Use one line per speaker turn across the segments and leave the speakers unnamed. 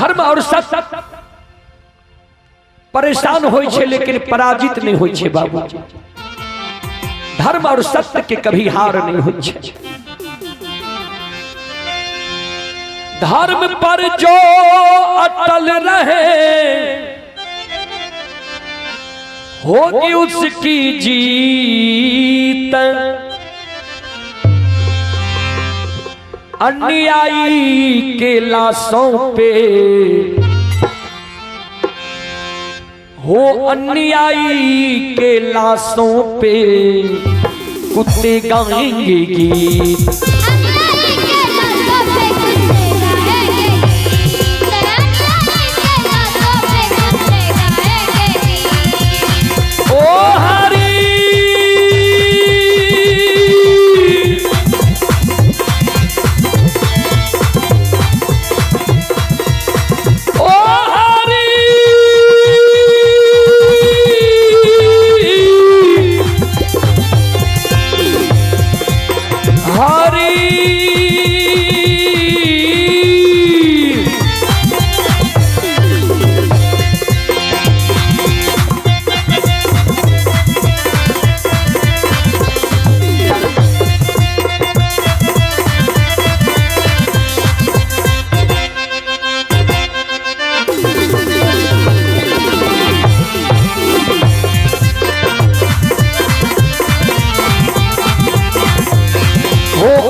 धर्म और सत्य परेशान होई छे लेकिन पराजित नहीं होई छे बाबू। धर्म और सत्य के कभी हार नहीं होई छे। धर्म पर जो अटल रहे होगी उसकी जीत। अन्यायी के लाशों पे हो अन्यायी के लाशों पे कुत्ते गाएंगे गीत।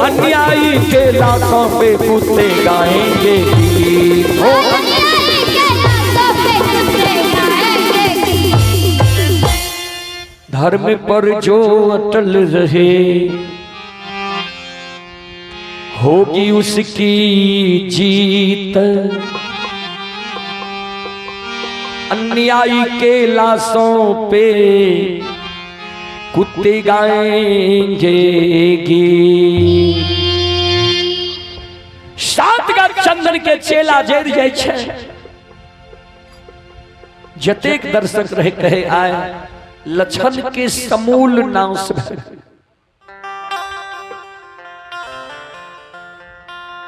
अन्यायी के लाशों पे कुत्ते गाएंगे गीत। हो अन्यायी के लाशों पे कुत्ते गाएंगे गीत। धर्म पर जो अटल रहे होगी उसकी जीत। अन्यायी के लाशों पे कुत्ते गाएंगे गीत। सात गा चंदन के चेला जर जाय छे। जतेक दर्शक रहे कहे आए लक्षण के समूल नाश भय।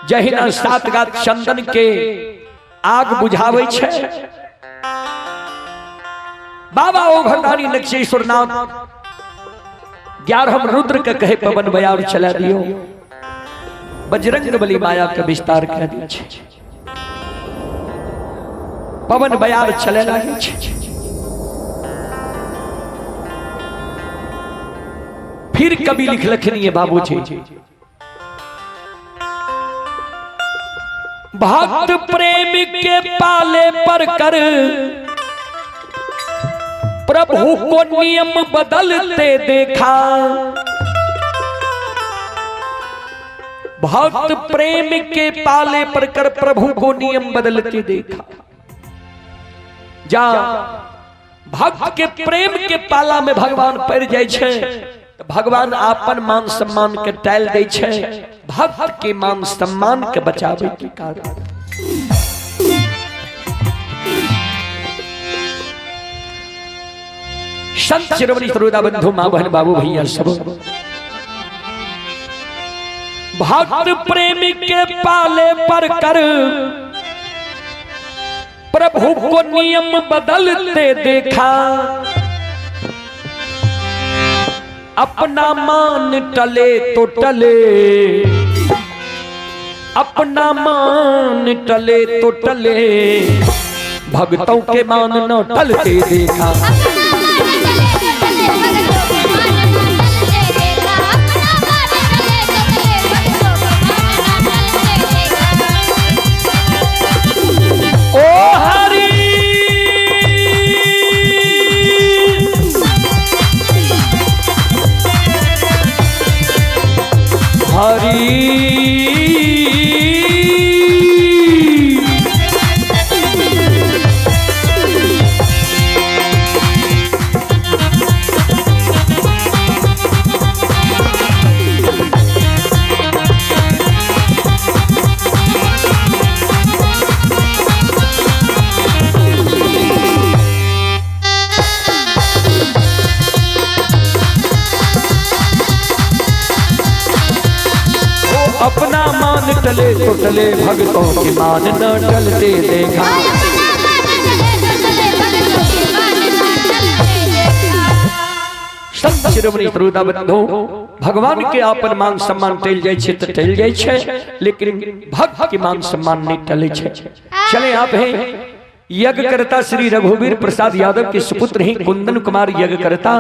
जहिना सात गा चंदन के आग बुझावे छे बाबा ओ भगवानी नक्षेश्वर नाथ 11 रुद्र के कहे पवन बयार चला दियो। बजरंग बली माया के विस्तार कर दिया। पवन बयार चले लगे। फिर कभी लिख लखनी बाबूजी भक्त प्रेम के पाले पर कर प्रभु को नियम बदलते देखा। भक्त प्रेम के पाले पर कर प्रभु को नियम बदलते देखा। जा भक्त के प्रेम के पाला में भगवान पड़ जाय छे तो भगवान आपन मान सम्मान के टाल दे छे। भक्त के मान सम्मान के बचावे के कारण संत शिरोमणि सरोदा बंधु मां बहन बाबू भैया सब भक्त प्रेम के पाले पर कर प्रभु को नियम बदलते देखा। अपना मान टले तो टले अपना मान टले तो टले भक्तों के मान न टलते देखा। मान टले तो टले भक्तों के मान न टलते देखा। संत शिरोमणि श्रोता बंधु भगवान के आपन मान सम्मान टल जाय छे तो टल जाय छे, लेकिन भक्त के मान सम्मान नहीं टले छे। चले आप हैं यज्ञकर्ता श्री रघुवीर प्रसाद यादव के सुपुत्र हैं कुंदन कुमार यज्ञकर्ता।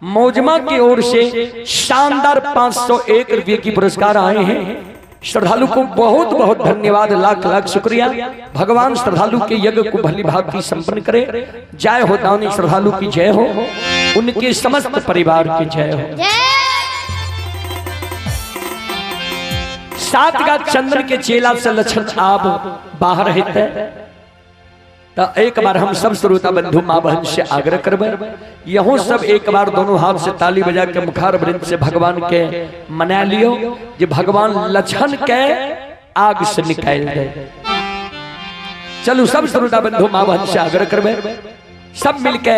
मौजमा की ओर से शानदार 501 रुपये की पुरस्कार आए हैं। श्रद्धालु को बहुत बहुत धन्यवाद, लाख लाख शुक्रिया। भगवान श्रद्धालु के यज्ञ को भली भांति संपन्न करे। जय हो दानी श्रद्धालु की जय हो, उनके समस्त परिवार की जय हो। सात का चंद्र के चेला से लक्षण आप बाहर रहते, तो एक बार हम सब श्रोता बंधु माँ बहन से आग्रह करबे, यहों सब एक बार दोनों हाथ से ताली बजा के मुखार वृंद से भगवान के मना लियो, जो भगवान लक्षण के आग से निकाल दे। चलो सब श्रोता बंधु माँ बहन से आग्रह करबे, सब मिलके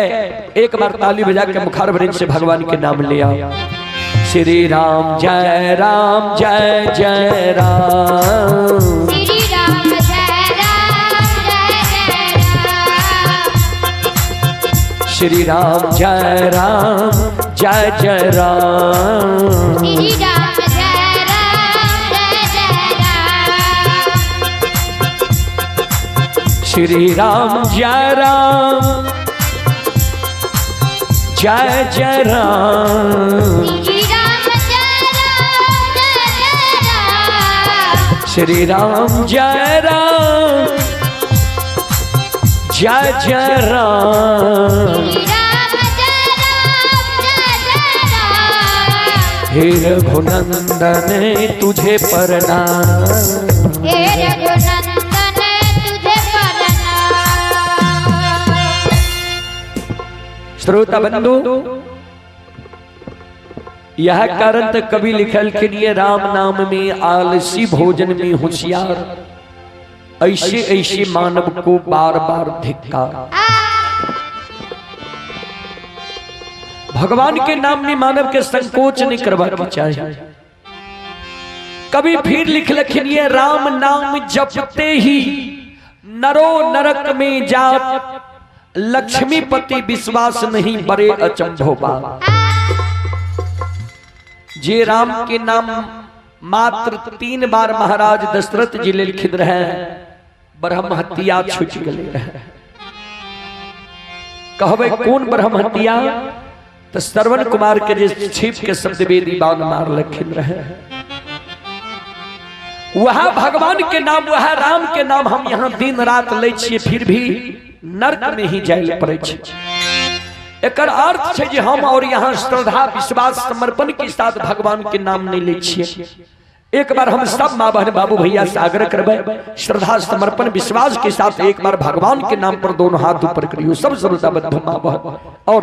एक बार ताली बजा के मुखार वृंद से भगवान के नाम लिया। श्री राम जय राम जय जय राम, श्री राम जय राम जय जय राम, श्री राम जय राम जय जय राम, श्री राम जय राम जय जय राम, हे रघुनंदन तुझे प्रणाम, हे रघुनंदन तुझे प्रणाम। श्रोता बंधु यह कारण तक कवि लिखल के लिए राम नाम में आलसी भोजन में होशियार, ऐसे ऐसे मानव को बार बार धिक्कार। भगवान के नाम में मानव के संकोच नहीं करवाना चाहिए। कभी फिर लिख लखिए राम नाम जपते ही नरो नरक में जात, लक्ष्मीपति विश्वास नहीं बड़े अचंभो बा। जे राम के नाम मात्र 3 बार महाराज दशरथ जी ले लिखित रहे, ब्रह्म हत्या छूट गए रहे। कहबे कौन ब्रह्म हत्या? तो श्रवण कुमार के जे छिप के शब्द वेदी बाण मार लखिन रहे। वह भगवान के नाम, वह राम के नाम हम यहाँ दिन रात ले छिए, फिर भी नरक में ही जाए पड़े छे। एकर अर्थ है कि हम और यहाँ श्रद्धा विश्वास समर्पण के साथ भगवान के नाम नहीं ले छिए। एक बार हम सब माँ बहन बाबू भैया से आग्रह करबे, श्रद्धा समर्पण विश्वास के साथ एक बार भगवान के नाम पर दोनों हाथ ऊपर करियो। सब श्रोता बंधु माँ बहन और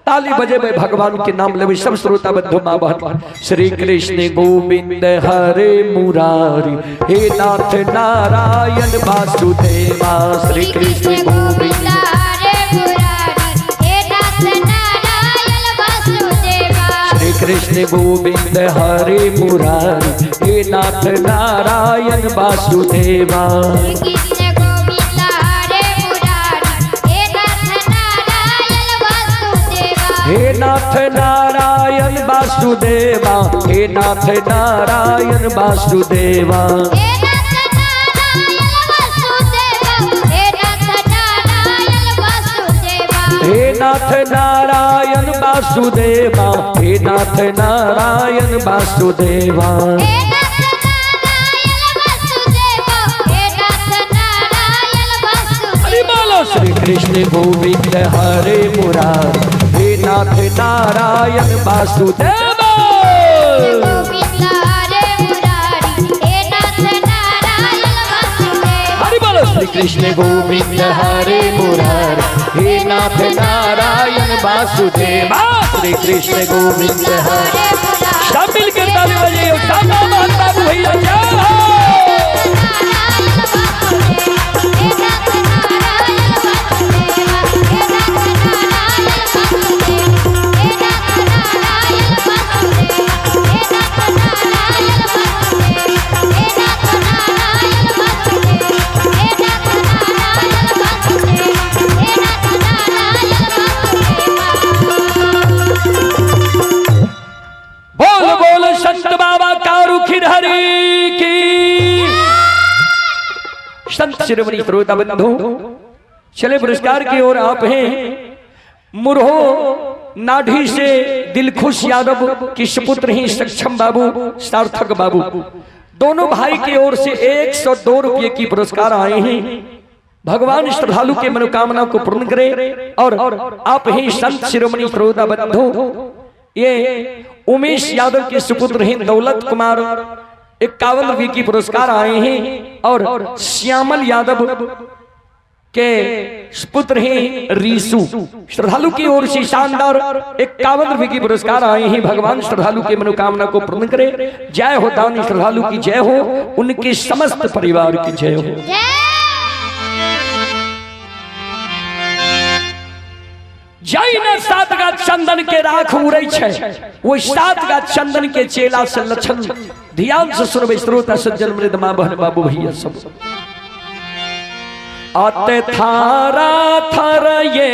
ताली बजेबे, भगवान के नाम लेबे। सब श्रोता बंधु माँ बहन। श्री कृष्ण गोविंद हरे मुरारी, हे नाथ नारायण वासुदेवा। श्री कृष्ण गोविंद कृष्ण गोविंद हरे मुरारी, हे नाथ नारायण वासुदेवा। कृष्ण गोविंद हरे मुरारी, हे नाथ नारायण वासुदेवा। हे नाथ नारायण वासुदेवा, हे नाथ नारायण वासुदेवा। हे नाथ नारायण वासुदेवा, हे नाथ नारायण वासुदेवा। हरि बोलो श्री कृष्ण गोविंद हरे मुरारी, हे नाथ नारायण वासुदेवा। श्री कृष्ण गोविंद हरे मुरारी, हे नाथ नारायण वासुदेवा। श्री कृष्ण गोविंद हरे, सब मिलकर ताली बजाइए। सब भैया संत शिरोमणि श्रोता बंधु, चले पुरस्कार की ओर। आप हैं मुरहो नाढ़ी से दिलखुश यादव की सुपुत्र ही सक्षम बाबू, सार्थक बाबू, दोनों भाई की ओर से 102 रुपये की पुरस्कार आए हैं। भगवान श्रद्धालु के मनोकामना को पूर्ण करे। और आप ही संत शिरोमणि श्रोता बंधु, ये उमेश यादव के सुपुत्र हैं दौलत कुमार, 51 रुपये की पुरस्कार आए हैं। और श्यामल यादव के पुत्र हैं रीसु, श्रद्धालु की ओर से शानदार 51 रुपये की पुरस्कार आए हैं। भगवान श्रद्धालु के मनोकामना को पूर्ण करे। जय हो दानी श्रद्धालु की जय हो, उनके समस्त परिवार की जय हो। जय न सात गाछ चंदन के राख उड़ै छै, वो सात गाछ चंदन के चेला से लक्षण। ध्यान से सुनबे श्रोता सज्जन मृद मां बहन बाबू भैया सब। आते थारा थर ये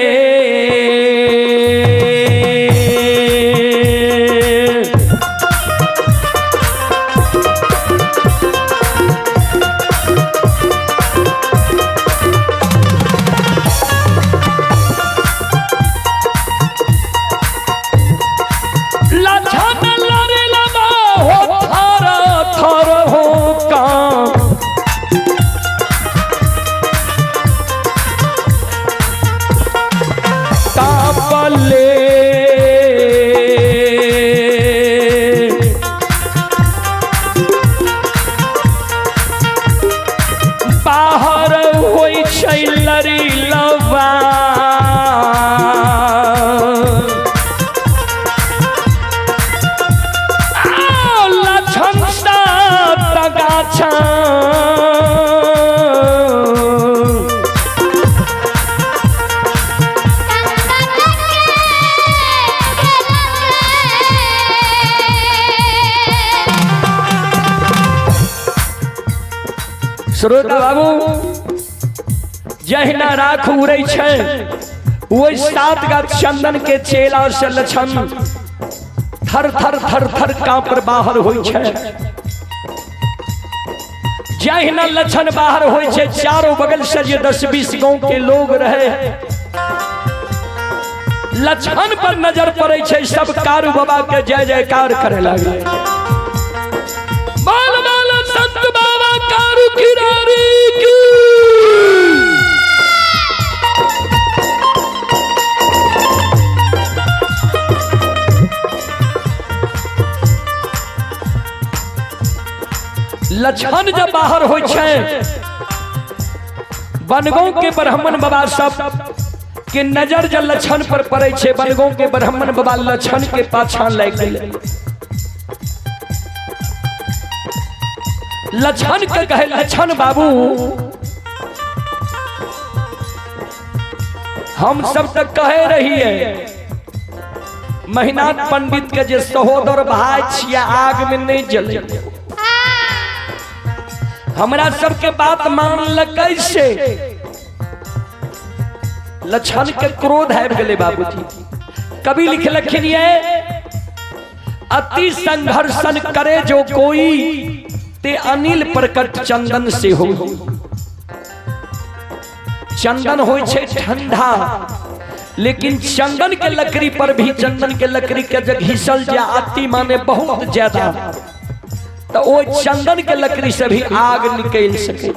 श्रोता बाबू, जहिना राख उड़ै छै, वही सात गाछ चंदन के चेला से लक्षण। थर थर थर थर कांपर बाहर होइ छै। जहिना लक्षण बाहर होइ छै, चारों बगल से जे 10-20 गांव के लोग रहे, लक्षण पर नजर पड़े छै, सब कारू बाबा के जय जयकार करे लगे। बाल बाल संत बाबा कारू किरारी की। लक्षण जब बाहर हो बनगांव के ब्राह्मण बाबा सब के नजर जब लक्षण पर पड़े छे, बनगांव के ब्राह्मण बाबा लक्षण के पाछा लग गए। लक्षण के कहे, लक्षण बाबू हम सब तक कहे रही है, महिनाथ पंडित के जे सहोदर भाई छिया आग में नहीं जले। हमरा सबके बात मान ल कैसे? लक्षण के क्रोध है गले बाबूजी। कभी लिख लखिन अति संघर्षण करे जो कोई, ते अनिल प्रकट चंदन से हो। चंदन हो ठंडा, लेकिन चंदन के लकड़ी पर भी, चंदन के लकड़ी के जग घिसल जा अति माने बहुत ज्यादा, तो वो चंदन के लकड़ी से भी आग निकल सके।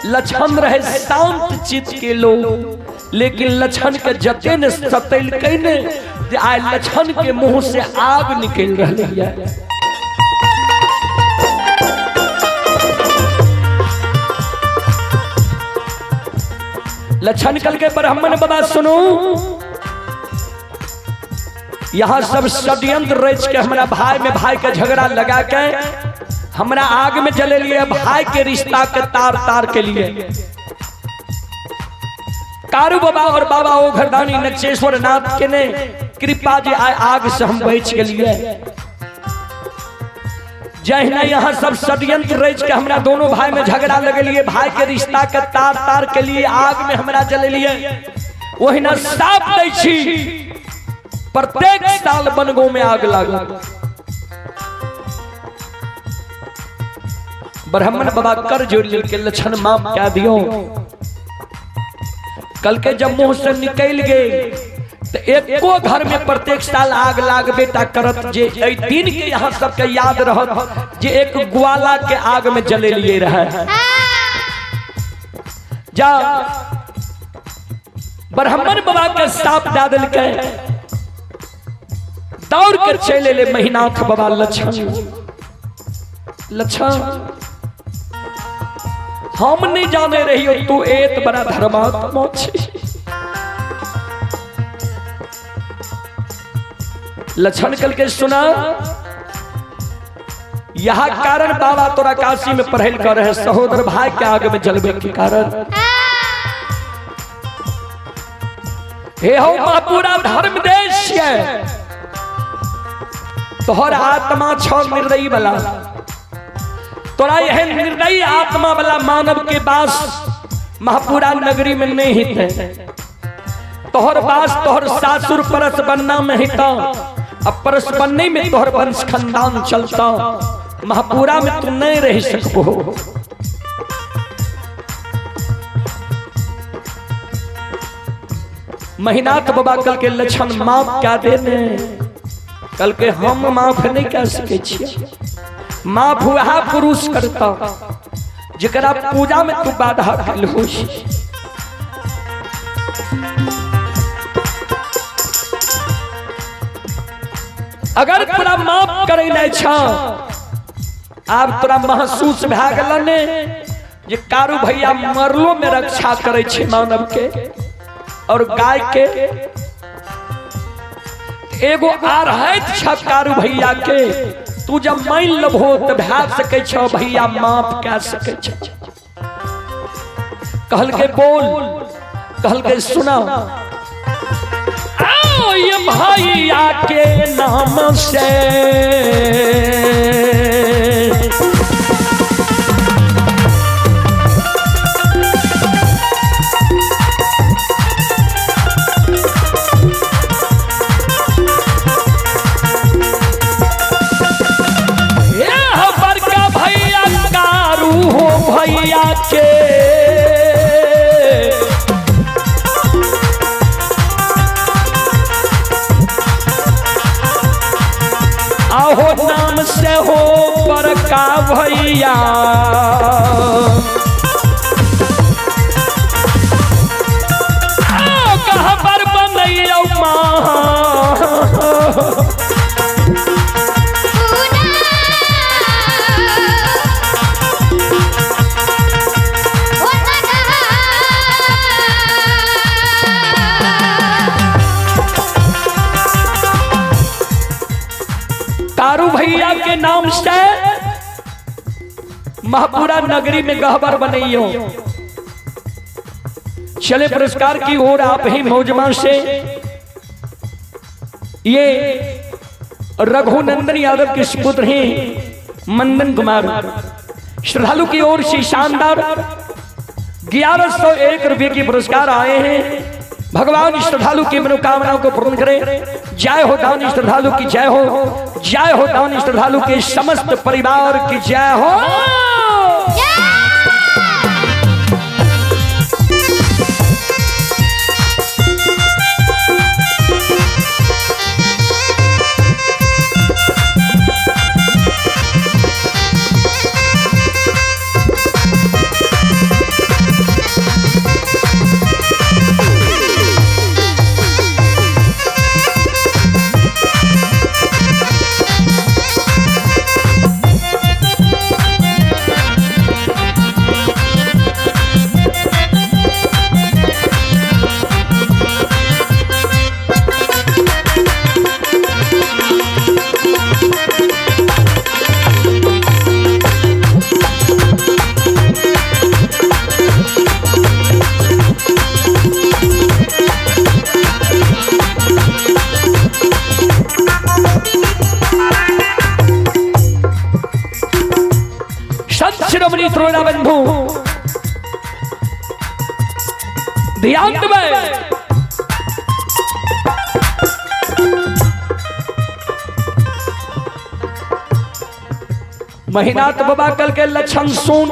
लक्षण रहे शांत चित्त के लोग, लेकिन लक्षण के जते ने सतैल कहने आय लक्षण के मुंह से आग निकल रही है। लक्षण कल के ब्राह्मण बाबा सुनो, यहाँ सब षड्यंत्र रच के हमारा भाई में भाई का झगड़ा लगा के हमारा आग में जले लिए, भाई के रिश्ता के तार तार के लिए। कारू बाबा और बाबा ओ घरदानी नक्षेश्वर नाथ के ने कृपा जे आग से हम बच गए। जहिना यहाँ सब षड्यंत्र रच के हमरा दोनों भाई में झगड़ा लगे लिए, भाई के रिश्ता के तार तार के लिए आग में हमरा जले लिए। वही ना साफ दै छी, प्रत्येक साल बनगांव में आग लगा। ब्राह्मण बाबा कर जोड़ के लक्षण माफ क्या दियो। कल के जब मुंह से निकल गए तो एको घर में प्रत्येक साल आग लाग बेटा करत जे दिन के यहाँ सबके याद रहत जे एक ग्वाला के आग में जले लिए रहे। जा ब्राह्मण बाबा के साप डाल के दौड़ कर चले ले महीनाथ बाबा लक्षण हम नहीं जाने रही हो तू एक बड़ा धर्मात्मा छे। लक्षण कल के सुना यह कारण बाबा तोरा काशी में पढ़ल कर रहे सहोदर भाई के आगे में जलवे के कारण हे हो पूरा धर्म देश है तोहर आत्मा छो निर्दयी वाला तोरा यह निर्दयी आत्मा वाला मानव के पास महापुरा नगरी में नहीं हित तोहर पास तोहर सासुर परस बनना में हिता अब परस बनने में तोहर वंश खानदान चलता महापुरा में तू नहीं रह सकबो। महीनाथ बाबा कल के लक्षण माफ क्या देने कल के हम माफ नहीं कर सके छिए। माफ हुआ पुरुष करता जरा पूजा में तू बाधा फैल हो। अगर तोरा माफ करे नहीं छा आप तोरा महसूस भए गेल ने जे कारू भैया मरलो में रक्षा करे छे मानव के और गाय के एगो आरहत छ कारू भैया के तू जब मान लबो तो भाग सके छो भैया माफ कर सके छो। कहल के बोल कहल के सुना ये भैया के नाम से भैया के आहो नाम से हो बड़का भैया कहाँ पर बनैया कारू भैया के नाम से महापुरा नगरी में गहबर बनइयो। चले पुरस्कार की ओर आप ही मौजमान से ये रघुनंदन यादव के सुपुत्र हैं मंदन कुमार श्रद्धालु की ओर से शानदार 1101 रुपये की पुरस्कार आए हैं। भगवान श्रद्धालु की मनोकामनाओं को पूर्ण करे। जय हो दानी श्रद्धालु की जय हो, जय हो दानी श्रद्धालु के समस्त परिवार की जय हो। शिरोमणि श्रोणा बंधु ध्यान में महीनाथ बाबा कल के लक्षण सुन,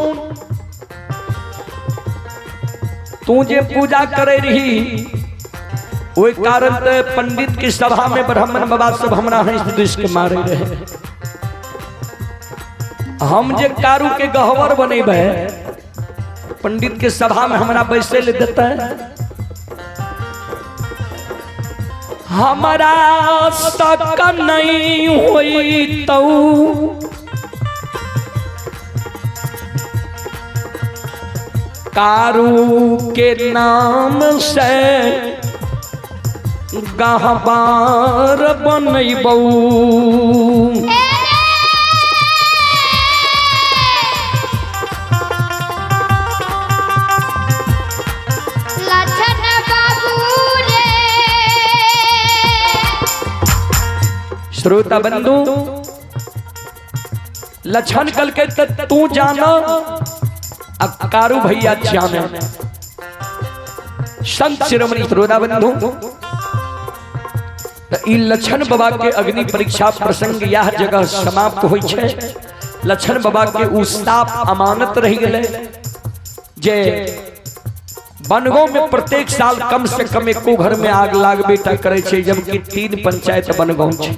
तू जे पूजा करे रही ओहि कारण पंडित की सभा में ब्राह्मण बाबा सब हमरा हंस दुष के मारे रहे। हम जे कारू के गहवर बनेबे पंडित के सभा में हमरा बैसे ले देता है। हमारा शक नहीं हुई तो कारू के नाम से गहवार बनैबौ। श्रोता बंधु लक्षण कल के तू जाना कारू भैया जाने। संत शिरोमणि श्रोता बंधु ई लक्षण बाबा के अग्नि परीक्षा प्रसंग यह जगह समाप्त होई छे। लक्षण बाबा के उस्ताप अमानत रह गए जे बनगो में प्रत्येक साल कम से कम एको घर में आग लाग बेटा करे छे, जबकि 3 पंचायत बनगो छे।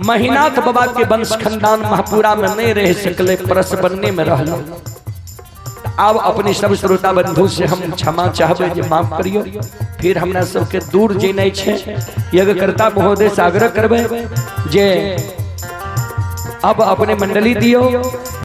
महीनाथ बाबा के वंश खानदान महापुरा में नहीं रह सकले, परस बनने में रहल। अब अपने सब श्रोता बंधु से हम क्षमा चाहबे जे माफ करियो। फिर हमरा सबके दूर जेनाइ छे, यज्ञकर्ता महोदय से आग्रह करबे जे अब अपने मंडली दियो।